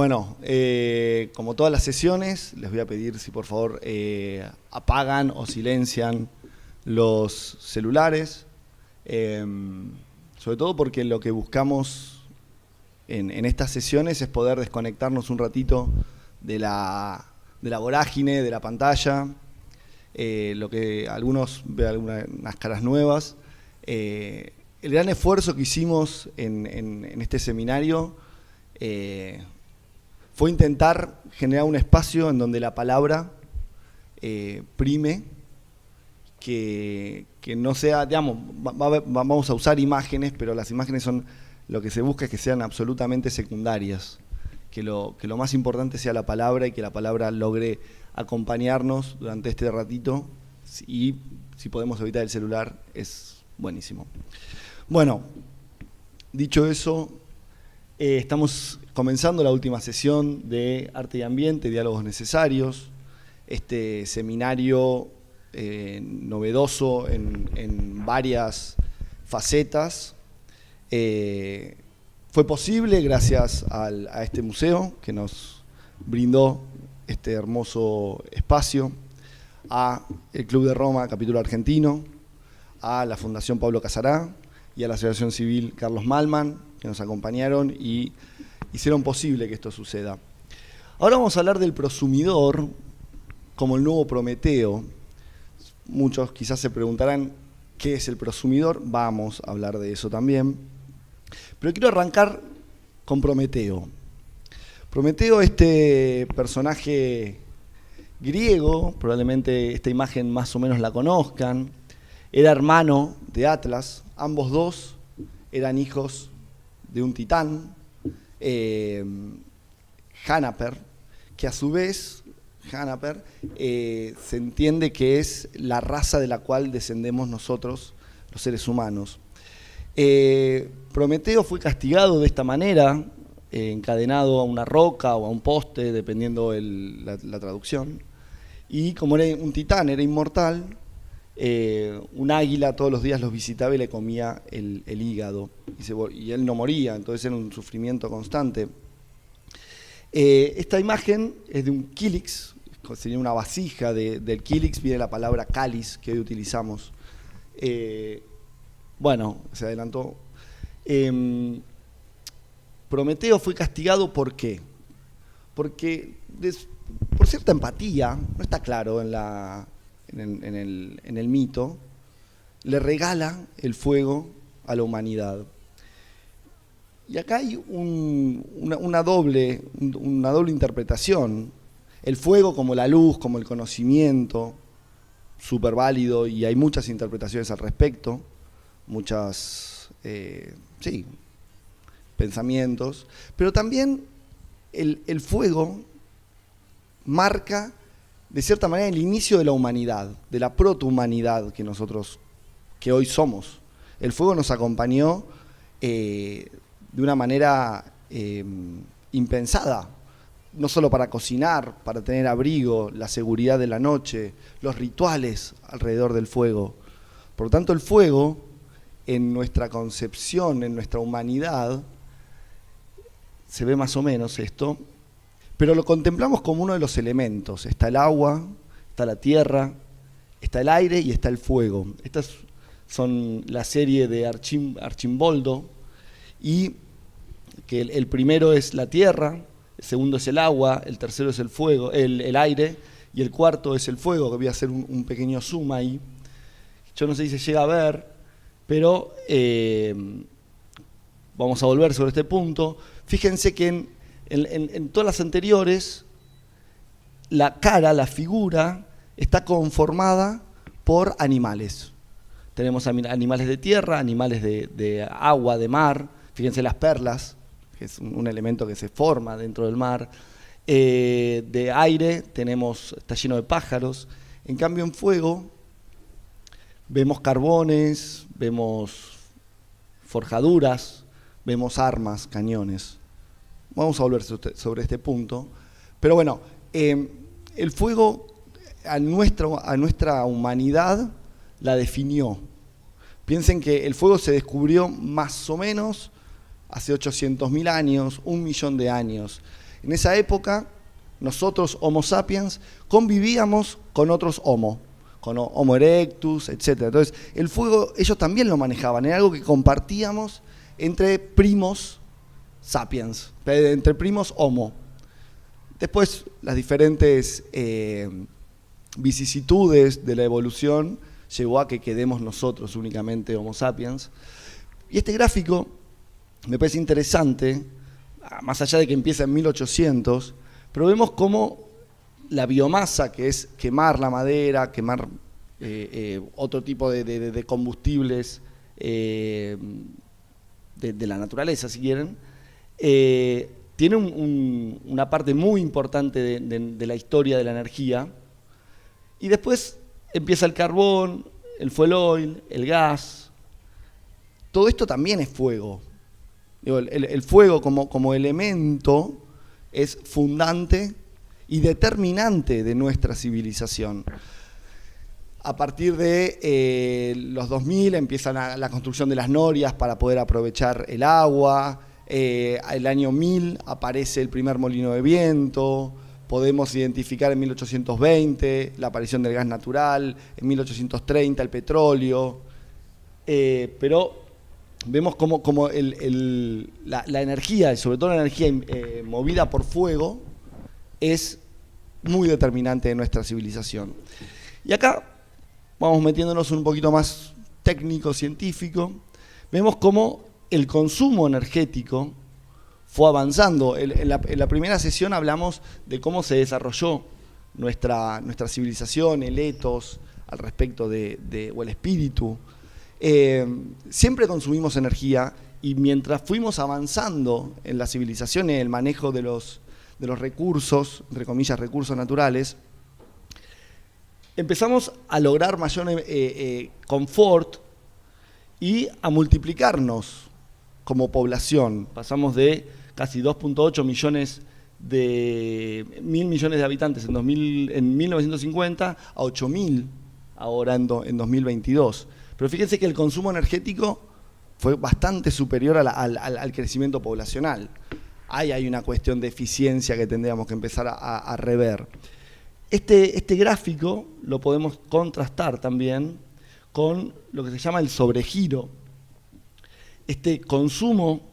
Bueno, como todas las sesiones, les voy a pedir si por favor apagan o silencian los celulares, sobre todo porque lo que buscamos en estas sesiones es poder desconectarnos un ratito de la vorágine, de la pantalla, lo que algunos ven algunas caras nuevas. El gran esfuerzo que hicimos en este seminario fue intentar generar un espacio en donde la palabra prime, que no sea, digamos, vamos a usar imágenes, pero las imágenes son, lo que se busca es que sean absolutamente secundarias, que lo más importante sea la palabra y que la palabra logre acompañarnos durante este ratito, y si podemos evitar el celular es buenísimo. Bueno, dicho eso, estamos comenzando la última sesión de Arte y Ambiente, Diálogos Necesarios, este seminario novedoso en varias facetas. Fue posible gracias a este museo que nos brindó este hermoso espacio, a el Club de Roma, capítulo argentino, a la Fundación Pablo Casará y a la Asociación Civil Carlos Malman, que nos acompañaron y hicieron posible que esto suceda. Ahora vamos a hablar del prosumidor como el nuevo Prometeo. Muchos quizás se preguntarán qué es el prosumidor, vamos a hablar de eso también. Pero quiero arrancar con Prometeo. Prometeo, este personaje griego, probablemente esta imagen más o menos la conozcan, era hermano de Atlas, ambos dos eran hijos de un titán, Jánaper, que a su vez, Jánaper, se entiende que es la raza de la cual descendemos nosotros, los seres humanos. Prometeo fue castigado de esta manera, encadenado a una roca o a un poste, dependiendo la traducción, y como era un titán, era inmortal, un águila todos los días los visitaba y le comía el hígado, y él no moría, entonces era un sufrimiento constante. Esta imagen es de un kílix, sería una vasija del kílix, viene la palabra cáliz que hoy utilizamos. Bueno, se adelantó. Prometeo fue castigado, ¿por qué? Porque por cierta empatía, no está claro en el mito, le regala el fuego a la humanidad. Y acá hay una doble interpretación. El fuego como la luz, como el conocimiento, súper válido, y hay muchas interpretaciones al respecto, muchas, pensamientos, pero también el fuego marca de cierta manera el inicio de la humanidad, de la protohumanidad que hoy somos. El fuego nos acompañó de una manera impensada, no solo para cocinar, para tener abrigo, la seguridad de la noche, los rituales alrededor del fuego. Por lo tanto, el fuego, en nuestra concepción, en nuestra humanidad, se ve más o menos esto, pero lo contemplamos como uno de los elementos. Está el agua, está la tierra, está el aire y está el fuego. Estas son la serie de Archimboldo, y que el primero es la tierra, el segundo es el agua, el tercero es el fuego, el aire, y el cuarto es el fuego, que voy a hacer un pequeño zoom ahí. Yo no sé si se llega a ver, pero vamos a volver sobre este punto. Fíjense que en todas las anteriores, la cara, la figura, está conformada por animales. Tenemos animales de tierra, animales de agua, de mar. Fíjense las perlas, que es un elemento que se forma dentro del mar. De aire está lleno de pájaros. En cambio, en fuego vemos carbones, vemos forjaduras, vemos armas, cañones. Vamos a volver sobre este punto. Pero bueno, el fuego a nuestra humanidad la definió. Piensen que el fuego se descubrió más o menos hace 800.000 años, 1 millón de años. En esa época, nosotros, Homo sapiens, convivíamos con otros Homo, con Homo erectus, etc. Entonces, el fuego ellos también lo manejaban, era algo que compartíamos entre primos sapiens, entre primos Homo. Después, las diferentes vicisitudes de la evolución llevó a que quedemos nosotros únicamente Homo sapiens. Y este gráfico me parece interesante, más allá de que empieza en 1800, pero vemos cómo la biomasa, que es quemar la madera, quemar otro tipo de combustibles de la naturaleza, si quieren, tiene una parte muy importante de la historia de la energía. Y después empieza el carbón, el fuel oil, el gas. Todo esto también es fuego. Digo, el fuego como elemento es fundante y determinante de nuestra civilización. A partir de los 2000 empieza la construcción de las norias para poder aprovechar el agua. El año 1000 aparece el primer molino de viento. Podemos identificar en 1820 la aparición del gas natural, en 1830 el petróleo. Pero vemos como la energía, y sobre todo la energía movida por fuego, es muy determinante de nuestra civilización. Y acá vamos metiéndonos un poquito más técnico, científico. Vemos cómo el consumo energético fue avanzando. En la primera sesión hablamos de cómo se desarrolló nuestra civilización, el ethos, al respecto o el espíritu. Siempre consumimos energía y mientras fuimos avanzando en la civilización, en el manejo de los recursos, entre comillas, recursos naturales, empezamos a lograr mayor confort y a multiplicarnos como población. Pasamos de casi 2.8 millones de 1.000 millones de habitantes en 1950 a 8.000 ahora en 2022. Pero fíjense que el consumo energético fue bastante superior al crecimiento poblacional. Ahí hay una cuestión de eficiencia que tendríamos que empezar a rever. Este gráfico lo podemos contrastar también con lo que se llama el sobregiro. Este consumo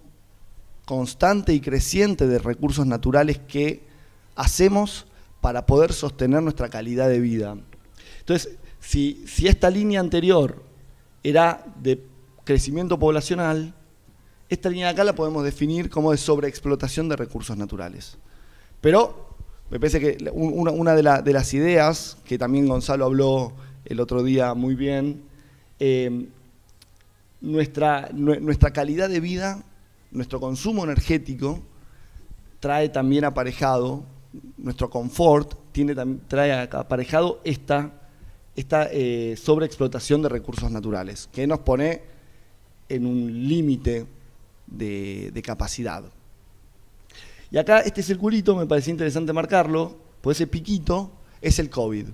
constante y creciente de recursos naturales que hacemos para poder sostener nuestra calidad de vida. Entonces, si esta línea anterior era de crecimiento poblacional, esta línea de acá la podemos definir como de sobreexplotación de recursos naturales. Pero me parece que una de las ideas, que también Gonzalo habló el otro día muy bien, nuestra calidad de vida, nuestro consumo energético, trae también aparejado, nuestro confort trae aparejado esta sobreexplotación de recursos naturales, que nos pone en un límite de capacidad. Y acá este circulito me parecía interesante marcarlo, pues ese piquito es el COVID.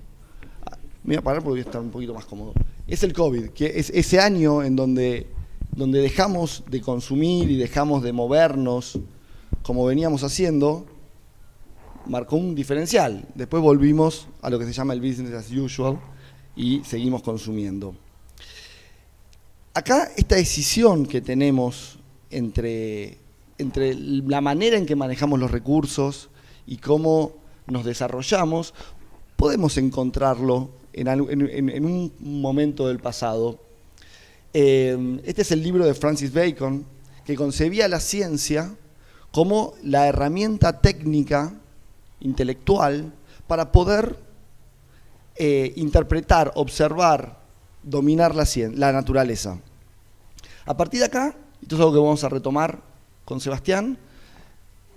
Me voy a parar porque voy a estar un poquito más cómodo. Es el COVID, que es ese año en donde dejamos de consumir y dejamos de movernos como veníamos haciendo, marcó un diferencial. Después volvimos a lo que se llama el business as usual y seguimos consumiendo. Acá esta decisión que tenemos entre la manera en que manejamos los recursos y cómo nos desarrollamos, podemos encontrarlo en un momento del pasado. Este es el libro de Francis Bacon, que concebía la ciencia como la herramienta técnica, intelectual, para poder interpretar, observar, dominar la naturaleza. A partir de acá, esto es algo que vamos a retomar con Sebastián,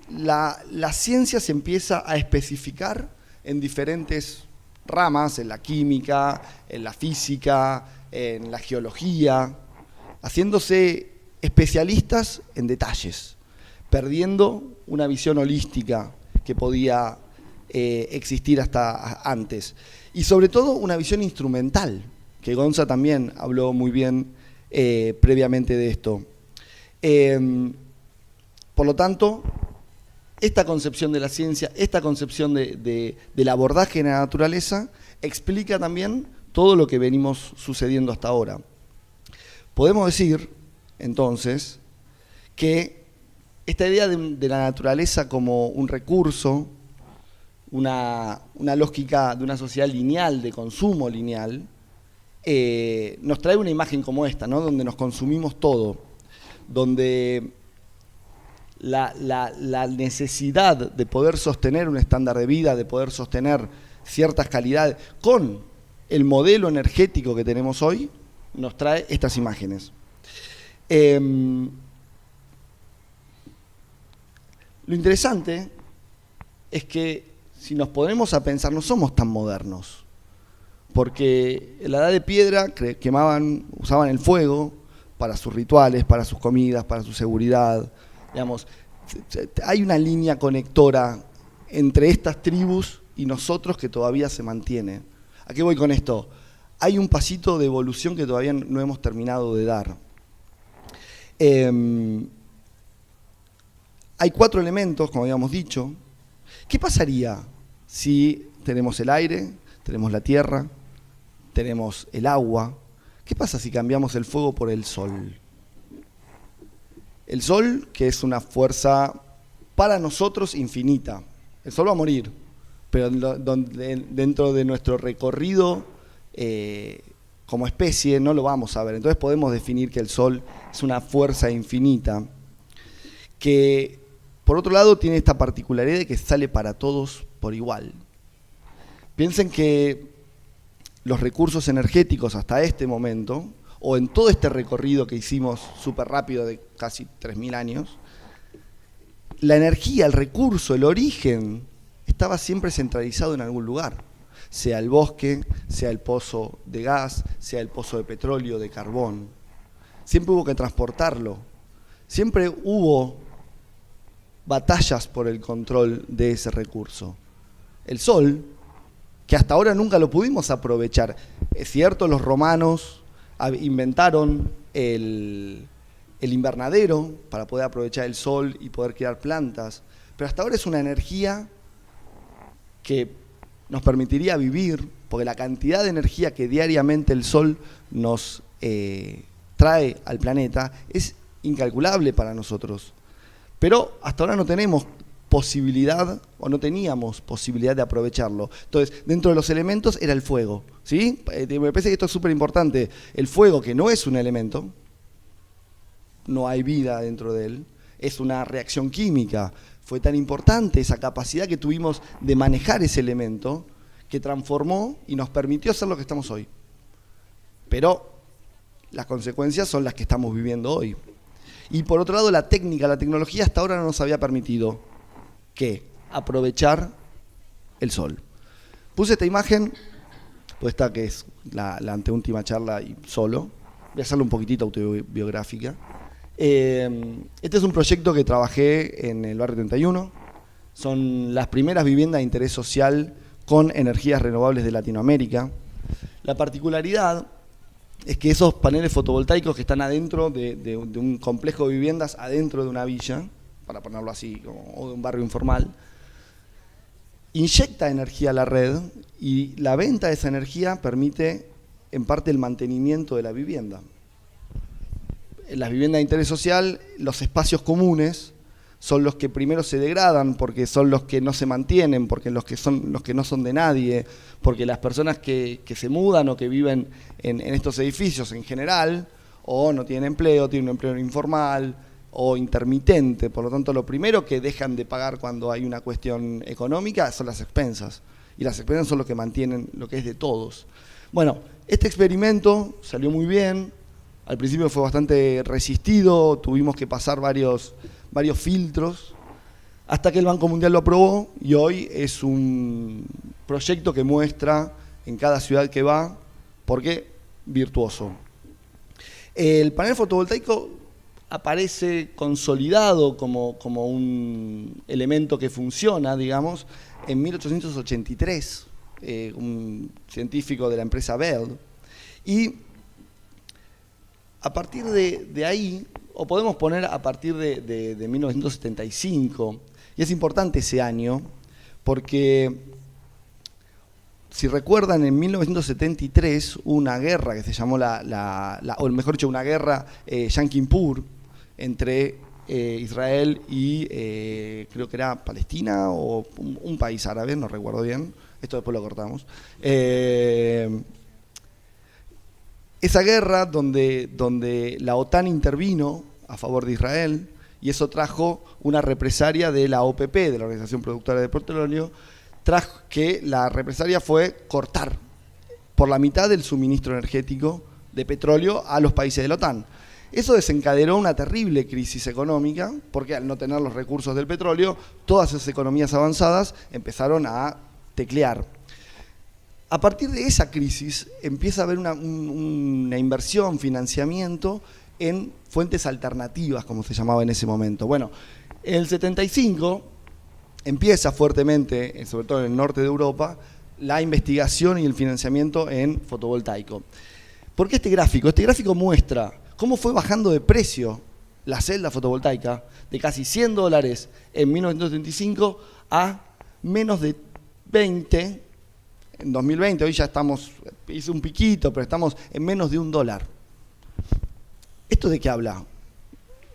la ciencia se empieza a especificar en diferentes ramas, en la química, en la física, en la geología, haciéndose especialistas en detalles, perdiendo una visión holística que podía existir hasta antes. Y sobre todo una visión instrumental, que Gonza también habló muy bien previamente de esto. Por lo tanto, esta concepción de la ciencia, esta concepción del abordaje de la naturaleza, explica también todo lo que venimos sucediendo hasta ahora. Podemos decir, entonces, que esta idea de la naturaleza como un recurso, una lógica de una sociedad lineal, de consumo lineal, nos trae una imagen como esta, ¿no? Donde nos consumimos todo, donde la necesidad de poder sostener un estándar de vida, de poder sostener ciertas calidades con el modelo energético que tenemos hoy, nos trae estas imágenes. Lo interesante es que si nos ponemos a pensar, no somos tan modernos, porque en la Edad de Piedra usaban el fuego para sus rituales, para sus comidas, para su seguridad. Digamos, hay una línea conectora entre estas tribus y nosotros que todavía se mantiene. ¿A qué voy con esto? Hay un pasito de evolución que todavía no hemos terminado de dar. Hay 4 elementos, como habíamos dicho. ¿Qué pasaría si tenemos el aire, tenemos la tierra, tenemos el agua? ¿Qué pasa si cambiamos el fuego por el sol? El sol, que es una fuerza para nosotros infinita. El sol va a morir, pero dentro de nuestro recorrido como especie no lo vamos a ver. Entonces podemos definir que el sol es una fuerza infinita que, por otro lado, tiene esta particularidad de que sale para todos por igual. Piensen que los recursos energéticos hasta este momento, o en todo este recorrido que hicimos súper rápido de casi 3.000 años, la energía, el recurso, el origen, estaba siempre centralizado en algún lugar. Sea el bosque, sea el pozo de gas, sea el pozo de petróleo, de carbón. Siempre hubo que transportarlo. Siempre hubo batallas por el control de ese recurso. El sol, que hasta ahora nunca lo pudimos aprovechar. Es cierto, los romanos inventaron el invernadero para poder aprovechar el sol y poder crear plantas, pero hasta ahora es una energía que nos permitiría vivir, porque la cantidad de energía que diariamente el sol nos trae al planeta es incalculable para nosotros. Pero hasta ahora no tenemos posibilidad, o no teníamos posibilidad de aprovecharlo. Entonces, dentro de los elementos era el fuego, ¿sí? Me parece que esto es súper importante. El fuego, que no es un elemento, no hay vida dentro de él, es una reacción química. Fue tan importante esa capacidad que tuvimos de manejar ese elemento que transformó y nos permitió ser lo que estamos hoy. Pero las consecuencias son las que estamos viviendo hoy. Y por otro lado, la técnica, la tecnología hasta ahora no nos había permitido ¿qué? Aprovechar el sol. Puse esta imagen, pues esta que es la anteúltima charla y solo. Voy a hacerla un poquitito autobiográfica. Este es un proyecto que trabajé en el barrio 31. Son las primeras viviendas de interés social con energías renovables de Latinoamérica. La particularidad es que esos paneles fotovoltaicos que están adentro de un complejo de viviendas, adentro de una villa, para ponerlo así, o de un barrio informal, inyecta energía a la red y la venta de esa energía permite en parte el mantenimiento de la vivienda. En las viviendas de interés social, los espacios comunes son los que primero se degradan porque son los que no se mantienen, porque los que no son de nadie, porque las personas que se mudan o que viven en estos edificios en general, o no tienen empleo, tienen un empleo informal o intermitente. Por lo tanto, lo primero que dejan de pagar cuando hay una cuestión económica son las expensas. Y las expensas son lo que mantienen lo que es de todos. Bueno, este experimento salió muy bien. Al principio fue bastante resistido, tuvimos que pasar varios filtros, hasta que el Banco Mundial lo aprobó y hoy es un proyecto que muestra en cada ciudad que va, ¿por qué? Virtuoso. El panel fotovoltaico aparece consolidado como un elemento que funciona, digamos, en 1883, un científico de la empresa Bell, y a partir de ahí, o podemos poner a partir de 1975, Y es importante ese año porque, si recuerdan, en 1973 hubo una guerra que se llamó o mejor dicho, una guerra Yom Kippur entre Israel y creo que era Palestina o un país árabe, no recuerdo bien, esto después lo cortamos. Esa guerra donde la OTAN intervino a favor de Israel, y eso trajo una represalia de la OPP, de la Organización Productora de Petróleo, trajo que la represalia fue cortar por la mitad del suministro energético de petróleo a los países de la OTAN. Eso desencadenó una terrible crisis económica, porque al no tener los recursos del petróleo, todas esas economías avanzadas empezaron a teclear. A partir de esa crisis empieza a haber una inversión, financiamiento en fuentes alternativas, como se llamaba en ese momento. Bueno, en el 75 empieza fuertemente, sobre todo en el norte de Europa, la investigación y el financiamiento en fotovoltaico. ¿Por qué este gráfico? Este gráfico muestra cómo fue bajando de precio la celda fotovoltaica de casi $100 en 1935 a menos de 20 en 2020. Hoy ya estamos, hice un piquito, pero estamos en menos de $1. ¿Esto de qué habla?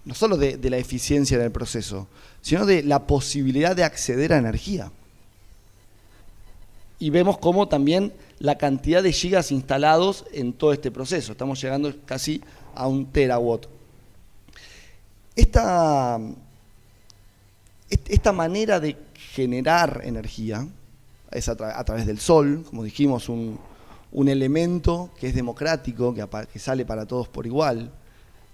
No solo de la eficiencia en el proceso, sino de la posibilidad de acceder a energía. Y vemos cómo también la cantidad de gigas instalados en todo este proceso. Estamos llegando casi a 1 terawatt. Esta manera de generar energía es a través del sol, como dijimos, un elemento que es democrático, que sale para todos por igual,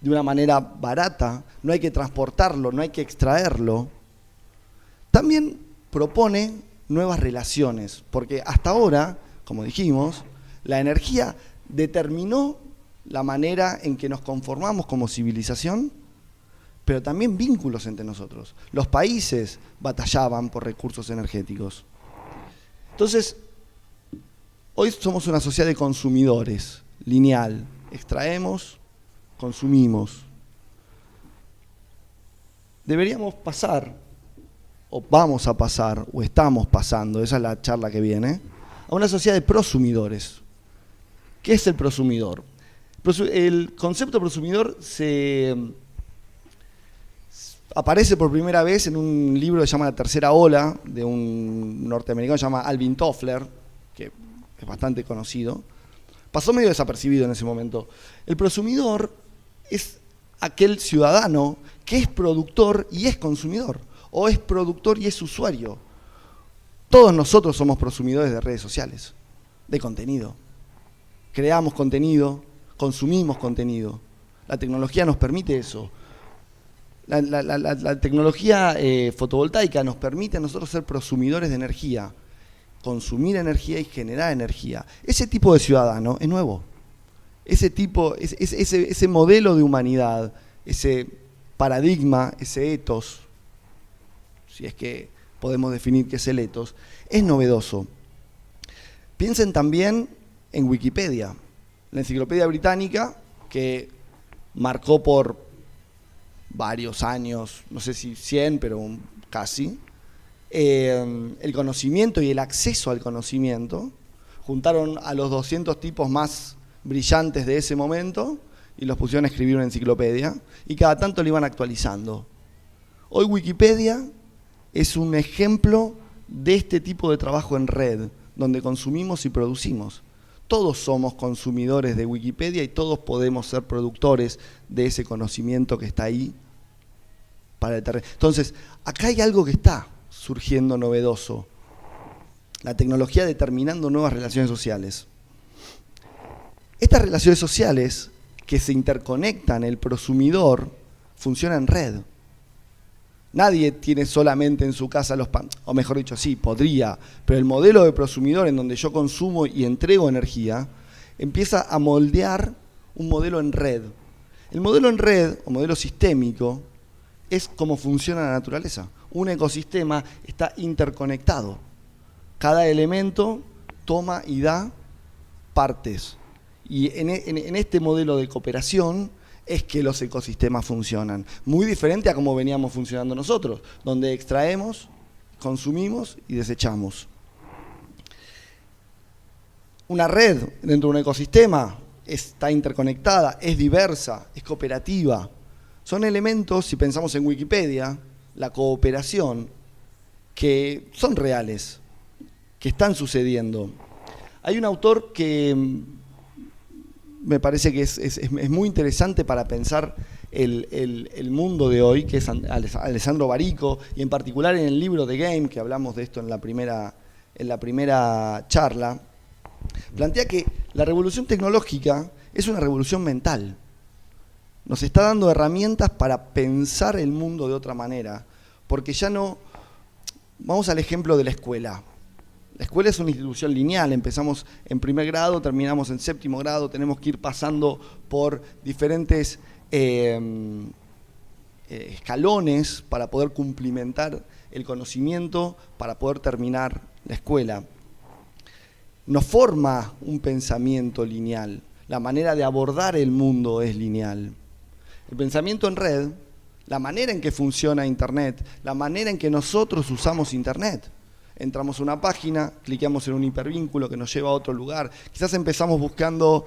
de una manera barata, no hay que transportarlo, no hay que extraerlo. También propone nuevas relaciones, porque hasta ahora, como dijimos, la energía determinó la manera en que nos conformamos como civilización, pero también vínculos entre nosotros. Los países batallaban por recursos energéticos. Entonces, hoy somos una sociedad de consumidores, lineal. Extraemos, consumimos. Deberíamos pasar, o vamos a pasar, o estamos pasando, esa es la charla que viene, a una sociedad de prosumidores. ¿Qué es el prosumidor? El concepto prosumidor aparece por primera vez en un libro que se llama La Tercera Ola, de un norteamericano que se llama Alvin Toffler, que es bastante conocido. Pasó medio desapercibido en ese momento. El prosumidor es aquel ciudadano que es productor y es consumidor, o es productor y es usuario. Todos nosotros somos prosumidores de redes sociales, de contenido. Creamos contenido, consumimos contenido. La tecnología nos permite eso. La tecnología fotovoltaica nos permite a nosotros ser prosumidores de energía, consumir energía y generar energía. Ese tipo de ciudadano es nuevo. Ese modelo de humanidad, ese paradigma, ese ethos, si es que podemos definir qué es el ethos, es novedoso. Piensen también en Wikipedia, la enciclopedia británica, que marcó por varios años, no sé si 100, pero casi, el conocimiento y el acceso al conocimiento. Juntaron a los 200 tipos más brillantes de ese momento y los pusieron a escribir una enciclopedia, y cada tanto lo iban actualizando. Hoy Wikipedia es un ejemplo de este tipo de trabajo en red, donde consumimos y producimos. Todos somos consumidores de Wikipedia y todos podemos ser productores de ese conocimiento que está ahí para el terreno. Entonces, acá hay algo que está surgiendo novedoso. La tecnología determinando nuevas relaciones sociales. Estas relaciones sociales que se interconectan, el prosumidor, funciona en red. Nadie tiene solamente en su casa o mejor dicho, sí, podría, pero el modelo de prosumidor en donde yo consumo y entrego energía empieza a moldear un modelo en red. El modelo en red, o modelo sistémico, es como funciona la naturaleza. Un ecosistema está interconectado. Cada elemento toma y da partes. Y en este modelo de cooperación es que los ecosistemas funcionan. Muy diferente a cómo veníamos funcionando nosotros, donde extraemos, consumimos y desechamos. Una red dentro de un ecosistema está interconectada, es diversa, es cooperativa. Son elementos, si pensamos en Wikipedia, la cooperación, que son reales, que están sucediendo. Hay un autor que me parece que es muy interesante para pensar el mundo de hoy, que es Alessandro Barico, y en particular en el libro The Game, que hablamos de esto en la primera charla, plantea que la revolución tecnológica es una revolución mental. Nos está dando herramientas para pensar el mundo de otra manera, porque ya no... Vamos al ejemplo de la escuela. La escuela es una institución lineal, empezamos en primer grado, terminamos en séptimo grado, tenemos que ir pasando por diferentes escalones para poder cumplimentar el conocimiento, para poder terminar la escuela. Nos forma un pensamiento lineal, la manera de abordar el mundo es lineal. El pensamiento en red, la manera en que funciona Internet, la manera en que nosotros usamos Internet. Entramos a una página, cliqueamos en un hipervínculo que nos lleva a otro lugar. Quizás empezamos buscando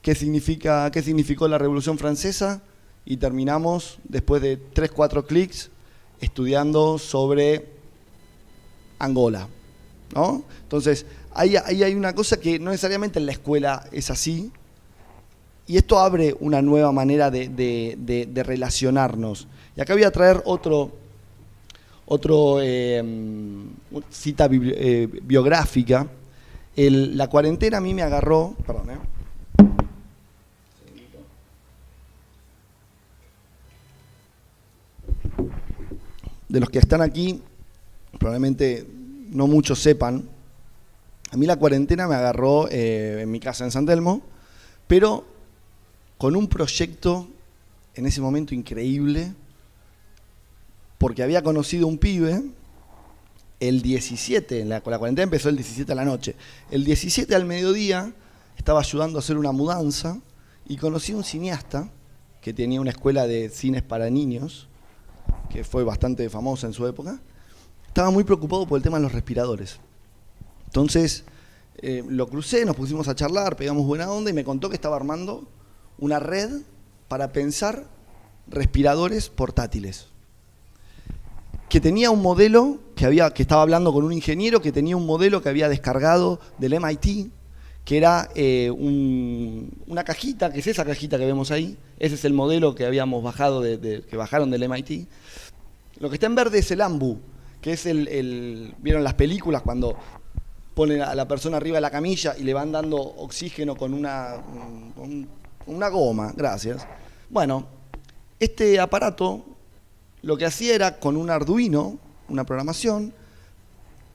qué significó la Revolución Francesa y terminamos, después de 3, 4 clics, estudiando sobre Angola, ¿no? Entonces, ahí hay una cosa que no necesariamente en la escuela es así, y esto abre una nueva manera de relacionarnos. Y acá voy a traer otro cita biográfica. La cuarentena a mí me agarró... Perdón, De los que están aquí, probablemente no muchos sepan, a mí la cuarentena me agarró en mi casa en San Telmo, pero con un proyecto en ese momento increíble, porque había conocido un pibe el 17, la cuarentena empezó el 17 a la noche, el 17 al mediodía estaba ayudando a hacer una mudanza y conocí a un cineasta que tenía una escuela de cines para niños, que fue bastante famosa en su época. Estaba muy preocupado por el tema de los respiradores. Entonces lo crucé, nos pusimos a charlar, pegamos buena onda y me contó que estaba armando una red para pensar respiradores portátiles. Que tenía un modelo, que estaba hablando con un ingeniero que tenía un modelo que había descargado del MIT, que era una cajita, que es esa cajita que vemos ahí. Ese es el modelo que habíamos bajado, que bajaron del MIT. Lo que está en verde es el AMBU, que es ¿vieron las películas cuando ponen a la persona arriba de la camilla y le van dando oxígeno con una goma? Gracias. Bueno, este aparato lo que hacía era, con un Arduino, una programación,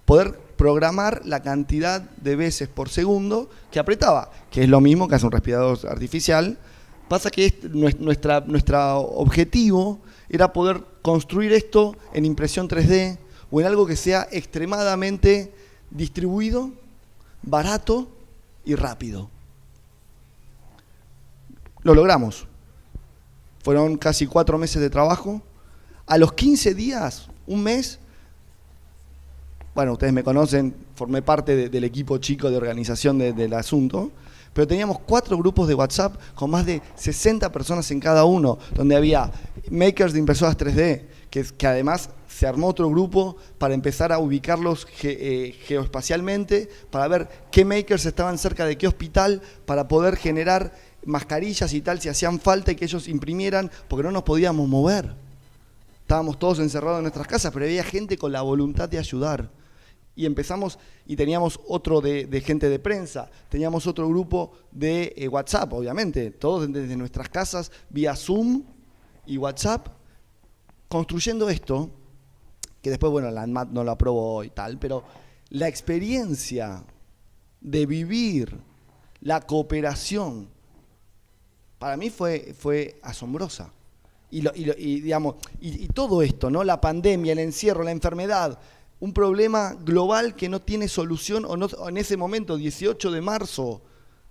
poder programar la cantidad de veces por segundo que apretaba, que es lo mismo que hace un respirador artificial. Pasa que nuestro objetivo era poder construir esto en impresión 3D o en algo que sea extremadamente distribuido, barato y rápido. Lo logramos. Fueron casi 4 meses de trabajo. A los 15 días, un mes, bueno, ustedes me conocen, formé parte del equipo chico de organización del asunto, pero teníamos 4 grupos de WhatsApp con más de 60 personas en cada uno, donde había makers de impresoras 3D, que además se armó otro grupo para empezar a ubicarlos geoespacialmente, para ver qué makers estaban cerca de qué hospital, para poder generar mascarillas y tal si hacían falta y que ellos imprimieran, porque no nos podíamos mover. Estábamos todos encerrados en nuestras casas, pero había gente con la voluntad de ayudar. Y empezamos, y teníamos otro de gente de prensa, teníamos otro grupo de WhatsApp, obviamente, todos desde nuestras casas, vía Zoom y WhatsApp, construyendo esto, que después, bueno, la ANMAT no lo aprobó y tal, pero la experiencia de vivir la cooperación, para mí fue asombrosa. Y todo esto, ¿no? La pandemia, el encierro, la enfermedad, un problema global que no tiene solución, o en ese momento, 18 de marzo,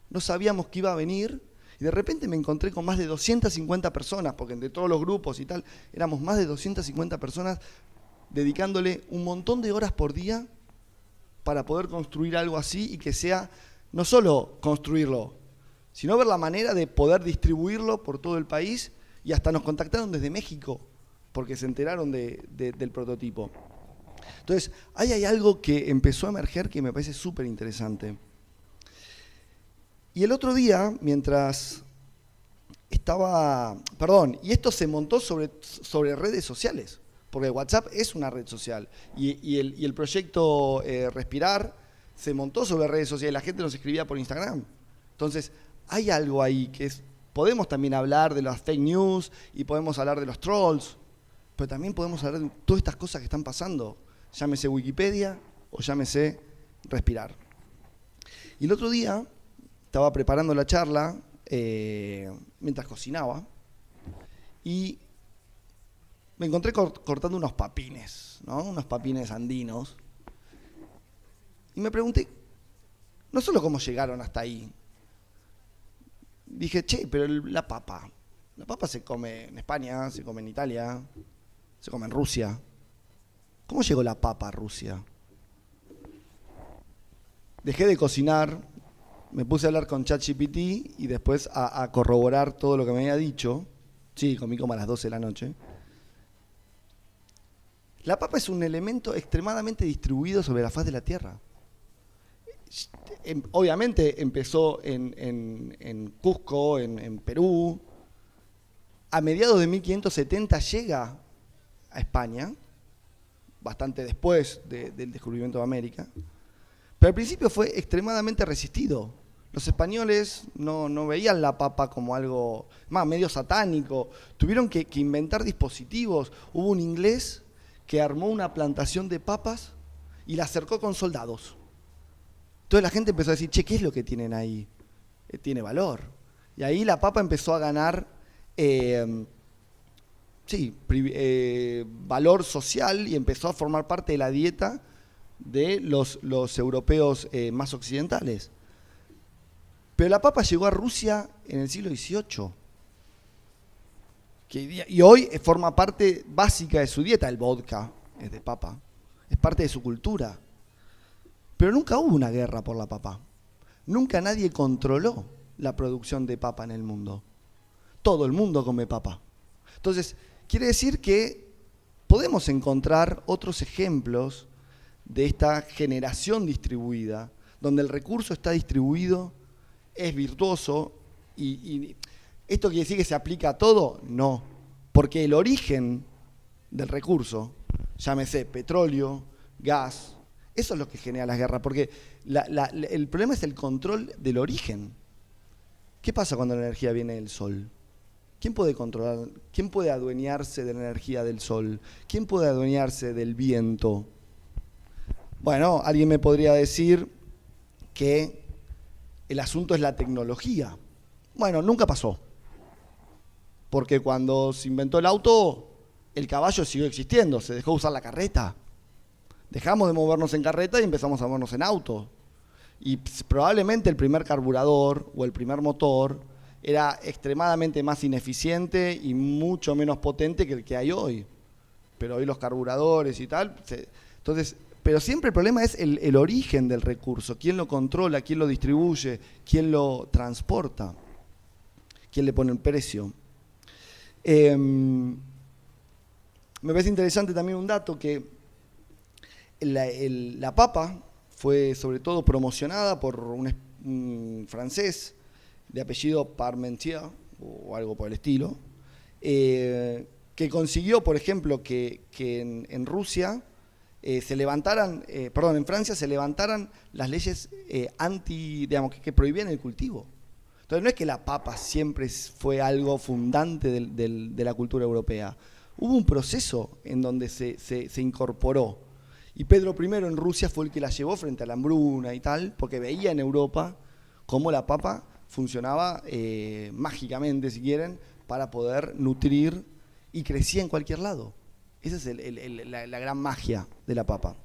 no sabíamos que iba a venir, Y de repente me encontré con más de 250 personas, porque entre todos los grupos y tal, éramos más de 250 personas dedicándole un montón de horas por día para poder construir algo así y que sea no solo construirlo, sino ver la manera de poder distribuirlo por todo el país, y hasta nos contactaron desde México porque se enteraron del prototipo. Entonces, ahí hay algo que empezó a emerger que me parece súper interesante. Y el otro día, mientras estaba... y esto se montó sobre redes sociales, porque WhatsApp es una red social, y el proyecto Respirar se montó sobre redes sociales, la gente nos escribía por Instagram. Entonces, hay algo ahí que es... Podemos también hablar de las fake news y podemos hablar de los trolls, pero también podemos hablar de todas estas cosas que están pasando. Llámese Wikipedia o llámese Respirar. Y el otro día estaba preparando la charla mientras cocinaba y me encontré cortando unos papines, ¿no? Unos papines andinos. Y me pregunté, no solo cómo llegaron hasta ahí. Dije, pero la papa se come en España, se come en Italia, se come en Rusia. ¿Cómo llegó la papa a Rusia? Dejé de cocinar, me puse a hablar con ChatGPT y después a corroborar todo lo que me había dicho. Sí, comí como a las 12 de la noche. La papa es un elemento extremadamente distribuido sobre la faz de la Tierra. Obviamente empezó en Cusco, en Perú. A mediados de 1570 llega a España, bastante después del descubrimiento de América. Pero al principio fue extremadamente resistido. Los españoles no veían la papa como algo más medio satánico. Tuvieron que inventar dispositivos. Hubo un inglés que armó una plantación de papas y la cercó con soldados. Entonces la gente empezó a decir, ¿qué es lo que tienen ahí? Tiene valor. Y ahí la papa empezó a ganar valor social y empezó a formar parte de la dieta de los europeos más occidentales. Pero la papa llegó a Rusia en el siglo XVIII. Y hoy forma parte básica de su dieta. El vodka es de papa. Es parte de su cultura. Pero nunca hubo una guerra por la papa. Nunca nadie controló la producción de papa en el mundo. Todo el mundo come papa. Entonces, quiere decir que podemos encontrar otros ejemplos de esta generación distribuida, donde el recurso está distribuido, es virtuoso, y ¿esto quiere decir que se aplica a todo? No, porque el origen del recurso, llámese petróleo, gas, eso es lo que genera las guerras, porque el problema es el control del origen. ¿Qué pasa cuando la energía viene del sol? ¿Quién puede controlar? ¿Quién puede adueñarse de la energía del sol? ¿Quién puede adueñarse del viento? Bueno, alguien me podría decir que el asunto es la tecnología. Bueno, nunca pasó. Porque cuando se inventó el auto, el caballo siguió existiendo, se dejó usar la carreta. Dejamos de movernos en carreta y empezamos a movernos en auto. Y probablemente el primer carburador o el primer motor era extremadamente más ineficiente y mucho menos potente que el que hay hoy. Pero hoy los carburadores y tal... Entonces, pero siempre el problema es el origen del recurso. ¿Quién lo controla? ¿Quién lo distribuye? ¿Quién lo transporta? ¿Quién le pone el precio? Me parece interesante también un dato que la papa fue sobre todo promocionada por un francés de apellido Parmentier, o algo por el estilo, que consiguió, por ejemplo, que en Rusia en Francia se levantaran las leyes que prohibían el cultivo. Entonces no es que la papa siempre fue algo fundante de la cultura europea. Hubo un proceso en donde se incorporó. Y Pedro I en Rusia fue el que la llevó frente a la hambruna y tal, porque veía en Europa cómo la papa funcionaba mágicamente, si quieren, para poder nutrir, y crecía en cualquier lado. Esa es la gran magia de la papa.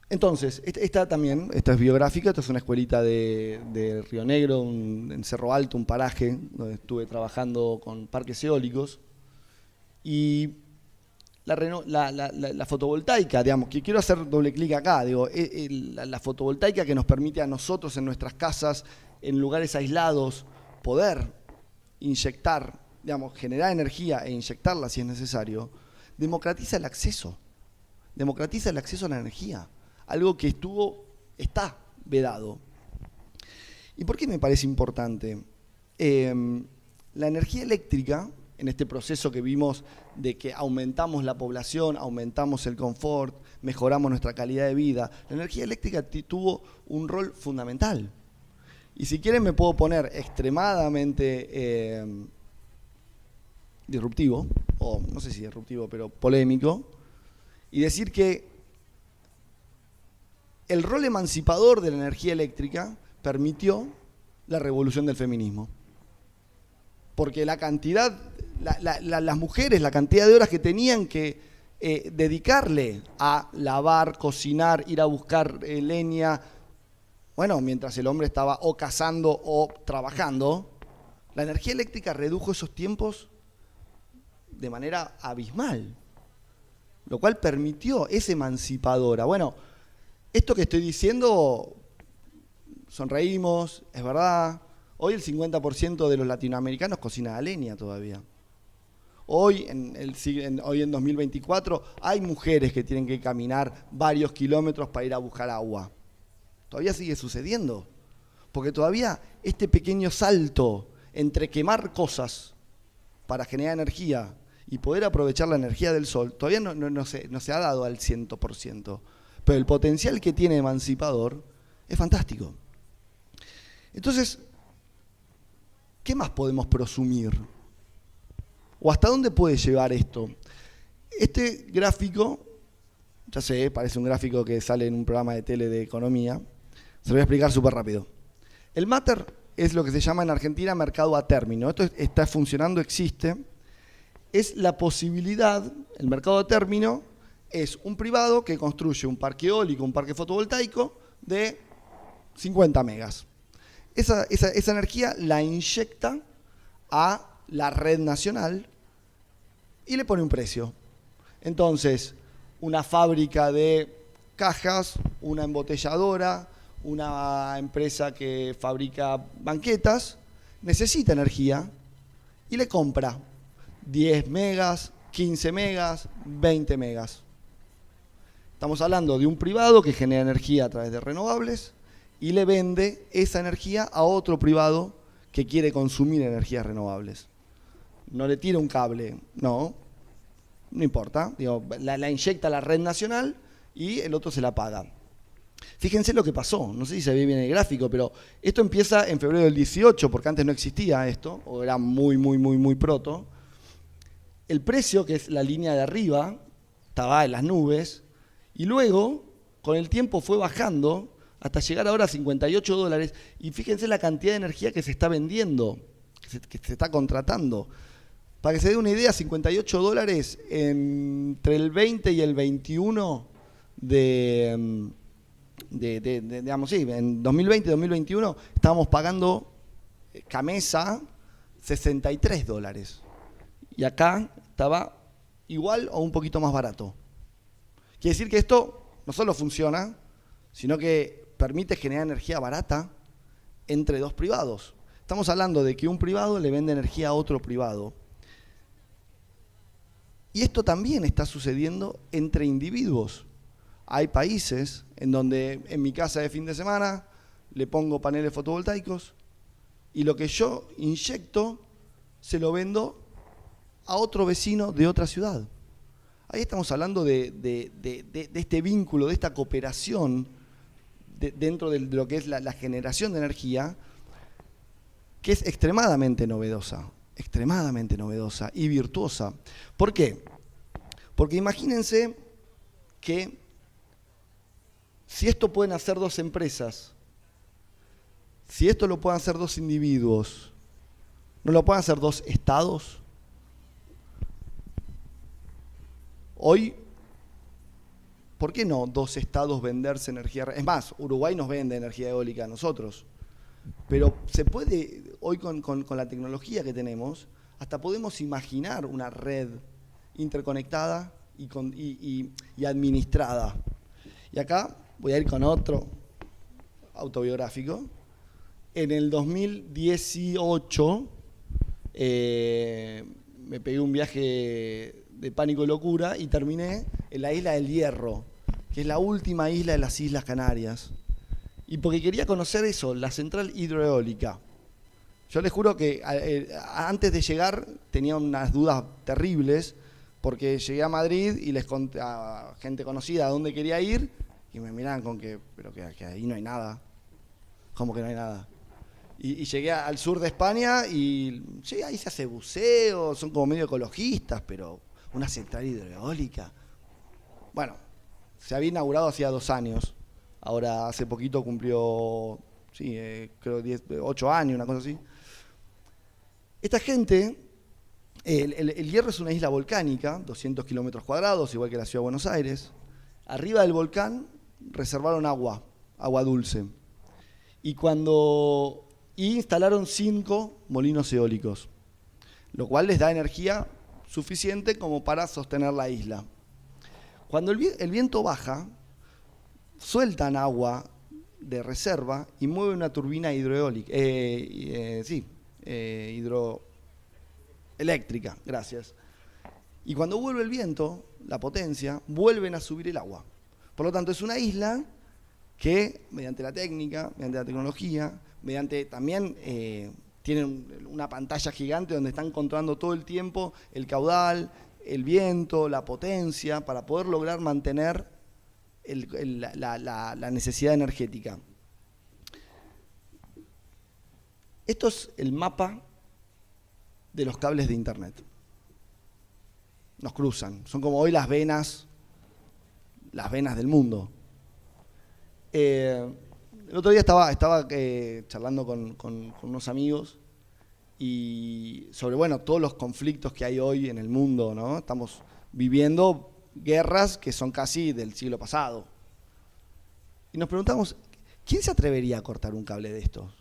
Entonces, esta es biográfica, esta es una escuelita de Río Negro, en Cerro Alto, un paraje donde estuve trabajando con parques eólicos. Y la fotovoltaica, digamos, que quiero hacer doble clic acá, digo, la fotovoltaica que nos permite a nosotros en nuestras casas, en lugares aislados, poder inyectar, digamos, generar energía e inyectarla si es necesario, democratiza el acceso a la energía, algo que está vedado. ¿Y por qué me parece importante? La energía eléctrica, en este proceso que vimos de que aumentamos la población, aumentamos el confort, mejoramos nuestra calidad de vida, la energía eléctrica tuvo un rol fundamental. Y si quieren me puedo poner extremadamente disruptivo, o no sé si disruptivo, pero polémico, y decir que el rol emancipador de la energía eléctrica permitió la revolución del feminismo. Porque la cantidad, las mujeres, la cantidad de horas que tenían que dedicarle a lavar, cocinar, ir a buscar leña, bueno, mientras el hombre estaba o cazando o trabajando, la energía eléctrica redujo esos tiempos de manera abismal, lo cual permitió, es emancipadora. Bueno, esto que estoy diciendo, sonreímos, es verdad. Hoy el 50% de los latinoamericanos cocina a leña todavía. Hoy en 2024 hay mujeres que tienen que caminar varios kilómetros para ir a buscar agua. Todavía sigue sucediendo. Porque todavía este pequeño salto entre quemar cosas para generar energía y poder aprovechar la energía del sol, todavía no se ha dado al 100%. Pero el potencial que tiene emancipador es fantástico. Entonces, ¿qué más podemos prosumir? ¿O hasta dónde puede llevar esto? Este gráfico, ya sé, parece un gráfico que sale en un programa de tele de economía, se lo voy a explicar súper rápido. El Mater es lo que se llama en Argentina mercado a término. Esto está funcionando, existe. Es la posibilidad, el mercado a término es un privado que construye un parque eólico, un parque fotovoltaico de 50 megas. Esa energía la inyecta a la red nacional y le pone un precio. Entonces, una fábrica de cajas, una embotelladora, una empresa que fabrica banquetas, necesita energía y le compra 10 megas, 15 megas, 20 megas. Estamos hablando de un privado que genera energía a través de renovables y le vende esa energía a otro privado que quiere consumir energías renovables. No le tira un cable, no importa. Digo, la inyecta a la red nacional y el otro se la paga. Fíjense lo que pasó, no sé si se ve bien el gráfico, pero esto empieza en febrero del 18, porque antes no existía esto, o era muy proto. El precio, que es la línea de arriba, estaba en las nubes, y luego, con el tiempo fue bajando, hasta llegar ahora a $58, y fíjense la cantidad de energía que se está vendiendo, que se está contratando. Para que se dé una idea, $58 entre el 20 y el 21 digamos, sí, en 2020 y 2021 estábamos pagando Camesa $63. Y acá estaba igual o un poquito más barato. Quiere decir que esto no solo funciona, sino que permite generar energía barata entre dos privados. Estamos hablando de que un privado le vende energía a otro privado. Y esto también está sucediendo entre individuos. Hay países en donde en mi casa de fin de semana le pongo paneles fotovoltaicos y lo que yo inyecto se lo vendo a otro vecino de otra ciudad. Ahí estamos hablando de este vínculo, de esta cooperación dentro de lo que es la generación de energía, que es extremadamente novedosa y virtuosa. ¿Por qué? Porque imagínense que si esto pueden hacer dos empresas, si esto lo pueden hacer dos individuos, ¿no lo pueden hacer dos estados? Hoy ¿por qué no dos estados venderse energía? Es más, Uruguay nos vende energía eólica a nosotros. Pero se puede, hoy con la tecnología que tenemos, hasta podemos imaginar una red interconectada y administrada. Y acá voy a ir con otro autobiográfico. En el 2018 me pegué un viaje de pánico y locura y terminé en la isla del Hierro, que es la última isla de las Islas Canarias. Y porque quería conocer eso, la central hidroeólica. Yo les juro que antes de llegar tenía unas dudas terribles, porque llegué a Madrid y les conté a gente conocida a dónde quería ir, y me miraban con que ahí no hay nada. ¿Cómo que no hay nada? Y llegué al sur de España y sí, ahí se hace buceo, son como medio ecologistas, pero una central hidroeólica. Bueno, se había inaugurado hacía 2 años. Ahora hace poquito cumplió, sí, creo 8 años, una cosa así. Esta gente, el Hierro es una isla volcánica, 200 kilómetros cuadrados, igual que la ciudad de Buenos Aires. Arriba del volcán reservaron agua dulce. Y instalaron 5 molinos eólicos, lo cual les da energía suficiente como para sostener la isla. Cuando el viento baja, sueltan agua de reserva y mueven una turbina hidroeólica, hidroeléctrica, gracias. Y cuando vuelve el viento, la potencia, vuelven a subir el agua. Por lo tanto, es una isla que, mediante la técnica, mediante la tecnología, mediante también tienen una pantalla gigante donde están controlando todo el tiempo el caudal, el viento, la potencia, para poder lograr mantener la necesidad energética. Esto es el mapa de los cables de internet. Nos cruzan, son como hoy las venas del mundo. El otro día estaba charlando con unos amigos y sobre, todos los conflictos que hay hoy en el mundo, ¿no? Estamos viviendo guerras que son casi del siglo pasado. Y nos preguntamos, ¿quién se atrevería a cortar un cable de estos?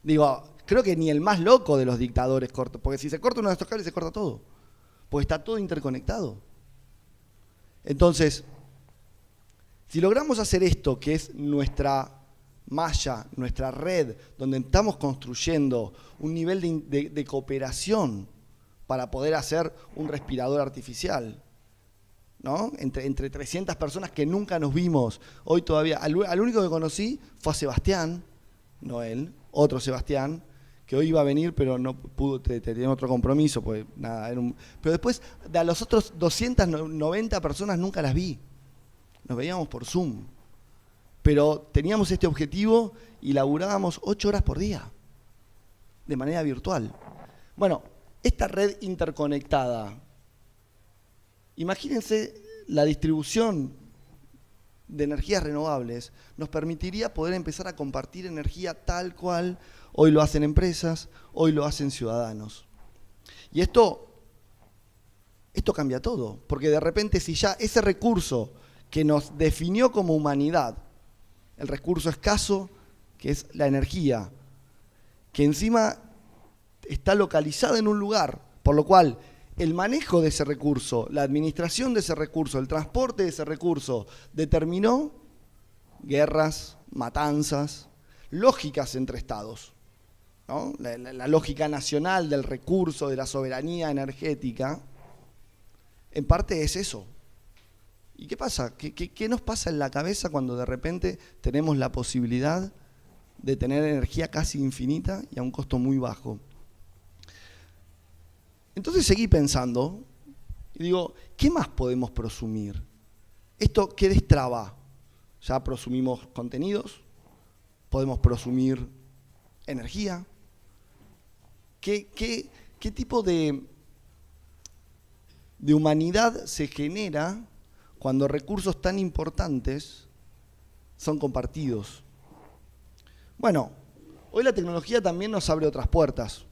Digo, creo que ni el más loco de los dictadores corta, porque si se corta uno de estos cables se corta todo, porque está todo interconectado. Entonces, si logramos hacer esto, que es nuestra malla, nuestra red, donde estamos construyendo un nivel de cooperación para poder hacer un respirador artificial, ¿no? Entre 300 personas que nunca nos vimos, hoy todavía, al único que conocí fue a Sebastián, no él, otro Sebastián, que hoy iba a venir, pero no pudo, tenía otro compromiso, pues nada, pero después, de los otros 290 personas nunca las vi. Nos veíamos por Zoom. Pero teníamos este objetivo y laburábamos 8 horas por día, de manera virtual. Bueno, esta red interconectada, imagínense la distribución de energías renovables, nos permitiría poder empezar a compartir energía tal cual hoy lo hacen empresas, hoy lo hacen ciudadanos. Y esto cambia todo, porque de repente si ya ese recurso que nos definió como humanidad, el recurso escaso, que es la energía, que encima está localizada en un lugar, por lo cual el manejo de ese recurso, la administración de ese recurso, el transporte de ese recurso, determinó guerras, matanzas, lógicas entre estados, ¿no? La lógica nacional del recurso, de la soberanía energética, en parte es eso. ¿Y qué pasa? ¿Qué nos pasa en la cabeza cuando de repente tenemos la posibilidad de tener energía casi infinita y a un costo muy bajo? Entonces seguí pensando y digo, ¿qué más podemos prosumir? ¿Esto qué destraba? Ya prosumimos contenidos, podemos prosumir energía. ¿Qué tipo de humanidad se genera cuando recursos tan importantes son compartidos? Bueno, hoy la tecnología también nos abre otras puertas.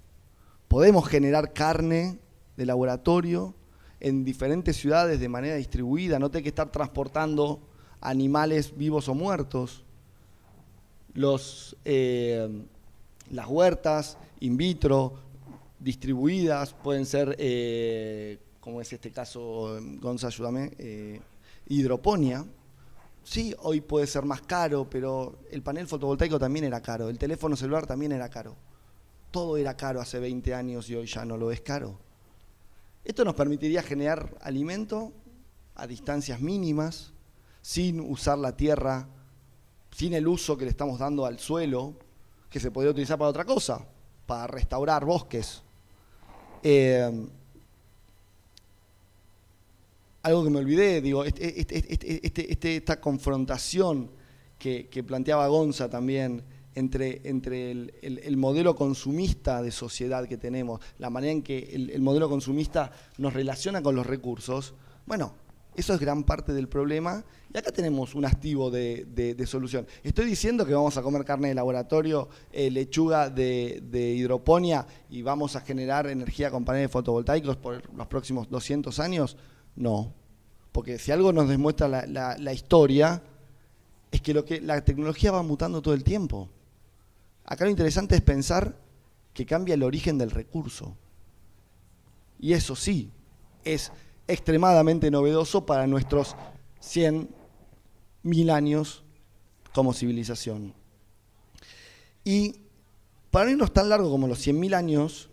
Podemos generar carne de laboratorio en diferentes ciudades de manera distribuida, no tenés que estar transportando animales vivos o muertos. Las huertas in vitro distribuidas pueden ser, como es este caso, Gonza, ayúdame, hidroponía. Sí, hoy puede ser más caro, pero el panel fotovoltaico también era caro, el teléfono celular también era caro. Todo era caro hace 20 años y hoy ya no lo es caro. Esto nos permitiría generar alimento a distancias mínimas, sin usar la tierra, sin el uso que le estamos dando al suelo, que se podría utilizar para otra cosa, para restaurar bosques. Algo que me olvidé, digo, esta confrontación que planteaba Gonza también entre el modelo consumista de sociedad que tenemos, la manera en que el modelo consumista nos relaciona con los recursos. Bueno, eso es gran parte del problema y acá tenemos un activo de solución. ¿Estoy diciendo que vamos a comer carne de laboratorio, lechuga de hidroponía y vamos a generar energía con paneles fotovoltaicos por los próximos 200 años? No, porque si algo nos demuestra la historia es que la tecnología va mutando todo el tiempo. Acá lo interesante es pensar que cambia el origen del recurso. Y eso sí, es extremadamente novedoso para nuestros 100.000 años como civilización. Y para no irnos tan largo como los 100.000 años,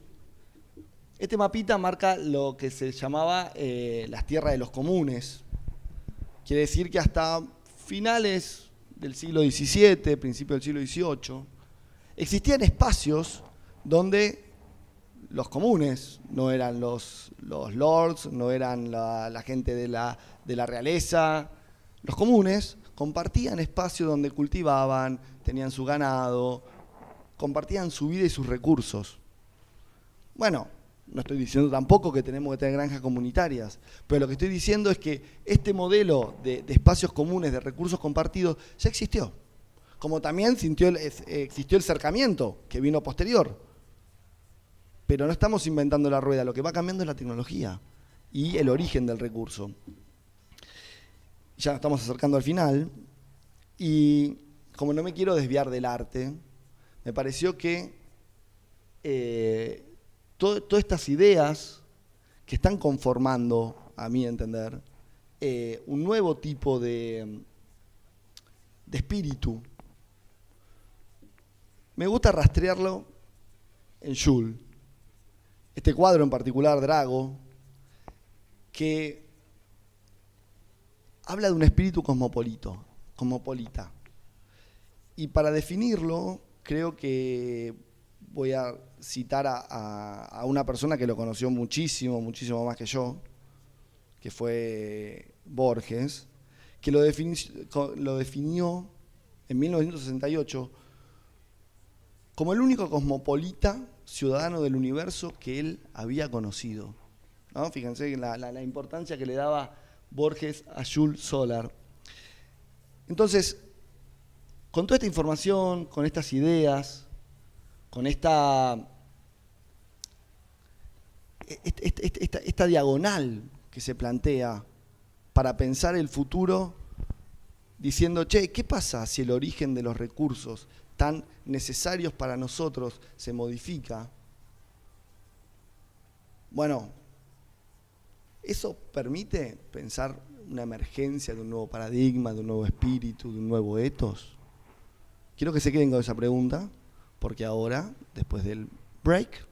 este mapita marca lo que se llamaba las tierras de los comunes. Quiere decir que hasta finales del siglo XVII, principio del siglo XVIII, existían espacios donde los comunes, no eran los lords, no eran la gente de la realeza, los comunes compartían espacios donde cultivaban, tenían su ganado, compartían su vida y sus recursos. Bueno, no estoy diciendo tampoco que tenemos que tener granjas comunitarias, pero lo que estoy diciendo es que este modelo de espacios comunes, de recursos compartidos, ya existió. Como también existió el cercamiento, que vino posterior. Pero no estamos inventando la rueda, lo que va cambiando es la tecnología y el origen del recurso. Ya nos estamos acercando al final y como no me quiero desviar del arte, me pareció que todas estas ideas que están conformando, a mi entender, un nuevo tipo de espíritu, me gusta rastrearlo en Jules. Este cuadro en particular, Drago, que habla de un espíritu cosmopolita. Y para definirlo, creo que voy a citar a una persona que lo conoció muchísimo, muchísimo más que yo, que fue Borges, que lo definió en 1968 como el único cosmopolita ciudadano del universo que él había conocido. ¿No? Fíjense la importancia que le daba Borges a Jules Solar. Entonces, con toda esta información, con estas ideas, con esta diagonal que se plantea para pensar el futuro, diciendo, che, ¿qué pasa si el origen de los recursos tan necesarios para nosotros se modifica? Bueno, eso permite pensar una emergencia de un nuevo paradigma, de un nuevo espíritu, de un nuevo ethos. Quiero que se queden con esa pregunta, porque ahora, después del break,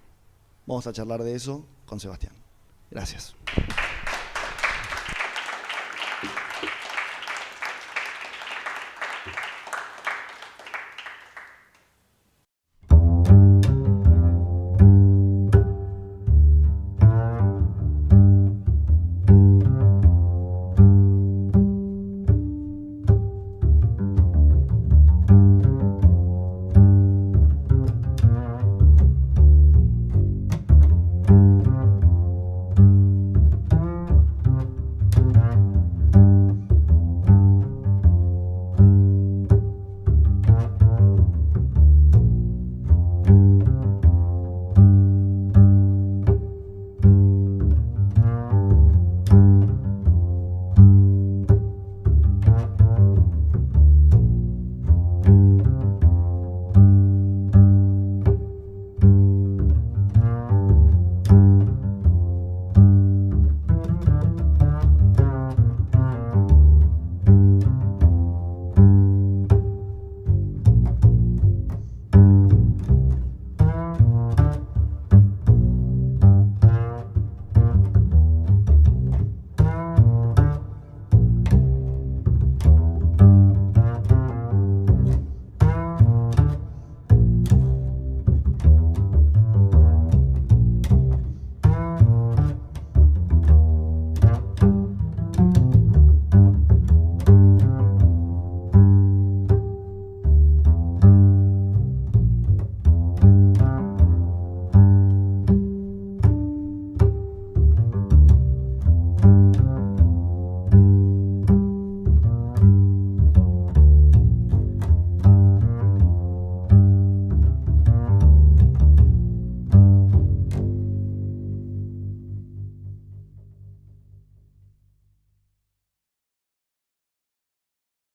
vamos a charlar de eso con Sebastián. Gracias.